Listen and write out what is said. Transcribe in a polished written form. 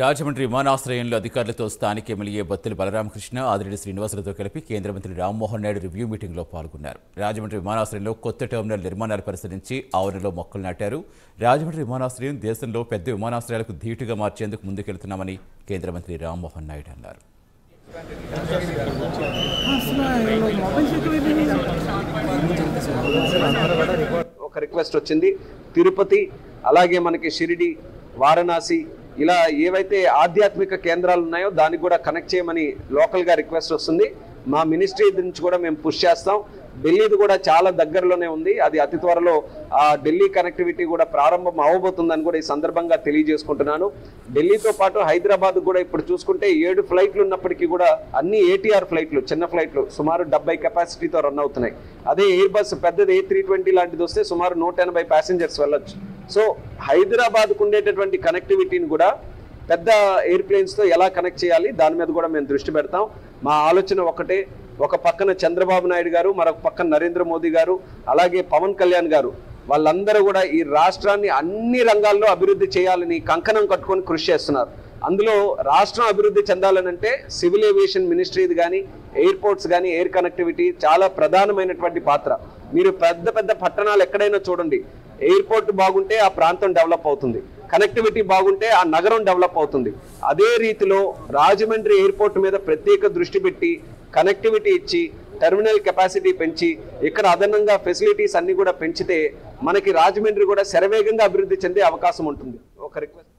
రాజమండ్రి విమానాశ్రయంలో అధికారులతో స్థానిక ఎమ్మెల్యే బత్తుల బలరామకృష్ణ, ఆదిరెడ్డి శ్రీనివాసులతో కలిపి కేంద్ర మంత్రి రామ్మోహన్ నాయుడు రివ్యూ మీటింగ్లో పాల్గొన్నారు. రాజమండ్రి విమానాశ్రయంలో కొత్త టెర్మినల్ నిర్మాణాలు పరిశీలించి ఆవరణలో మొక్కలు నాటారు. రాజమండ్రి విమానాశ్రయం దేశంలో పెద్ద విమానాశ్రయాలకు ధీటుగా మార్చేందుకు ముందుకెళ్తున్నామని కేంద్ర మంత్రి రామ్మోహన్ నాయుడు అన్నారు. ఒక రిక్వెస్ట్ వచ్చింది. తిరుపతి, అలాగే మనకి షిరిడి, వారణాసి ఇలా ఏవైతే ఆధ్యాత్మిక కేంద్రాలు ఉన్నాయో దానికి కూడా కనెక్ట్ చేయమని లోకల్గా రిక్వెస్ట్ వస్తుంది. మా మినిస్ట్రీ నుంచి కూడా మేము పుష్ చేస్తాం. ఢిల్లీది కూడా చాలా దగ్గరలోనే ఉంది. అది అతి త్వరలో ఆ ఢిల్లీ కనెక్టివిటీ కూడా ప్రారంభం అవ్వబోతుందని కూడా ఈ సందర్భంగా తెలియజేసుకుంటున్నాను. ఢిల్లీతో పాటు హైదరాబాద్ కూడా ఇప్పుడు చూసుకుంటే 7 ఫ్లైట్లు ఉన్నప్పటికీ కూడా అన్ని ATR ఫ్లైట్లు, చిన్న ఫ్లైట్లు సుమారు 70 కెపాసిటీతో రన్ అవుతున్నాయి. అదే ఎయిర్ బస్ పెద్దది A320 లాంటిది వస్తే సుమారు 180 ప్యాసింజర్స్ వెళ్ళొచ్చు. సో హైదరాబాద్కు ఉండేటటువంటి కనెక్టివిటీని కూడా పెద్ద ఎయిర్ప్లేన్స్తో ఎలా కనెక్ట్ చేయాలి దాని మీద కూడా మేము దృష్టి పెడతాం. మా ఆలోచన ఒకటే, ఒక పక్కన చంద్రబాబు నాయుడు గారు, మరొక పక్కన నరేంద్ర మోదీ గారు, అలాగే పవన్ కళ్యాణ్ గారు, వాళ్ళందరూ కూడా ఈ రాష్ట్రాన్ని అన్ని రంగాల్లో అభివృద్ధి చేయాలని కంకణం కట్టుకొని కృషి చేస్తున్నారు. అందులో రాష్ట్రం అభివృద్ధి చెందాలనంటే సివిల్ ఏవియేషన్ మినిస్ట్రీది కానీ, ఎయిర్పోర్ట్స్ కానీ, ఎయిర్ కనెక్టివిటీ చాలా ప్రధానమైనటువంటి పాత్ర. మీరు పెద్ద పెద్ద పట్టణాలు ఎక్కడైనా చూడండి, ఎయిర్పోర్ట్ బాగుంటే ఆ ప్రాంతం డెవలప్ అవుతుంది, కనెక్టివిటీ బాగుంటే ఆ నగరం డెవలప్ అవుతుంది. అదే రీతిలో రాజమండ్రి ఎయిర్పోర్ట్ మీద ప్రత్యేక దృష్టి పెట్టి కనెక్టివిటీ ఇచ్చి టెర్మినల్ కెపాసిటీ పెంచి ఇక్కడ అదనంగా ఫెసిలిటీస్ అన్ని కూడా పెంచితే మనకి రాజమండ్రి కూడా శరవేగంగా అభివృద్ధి చెందే అవకాశం ఉంటుంది. ఒక రిక్వెస్ట్.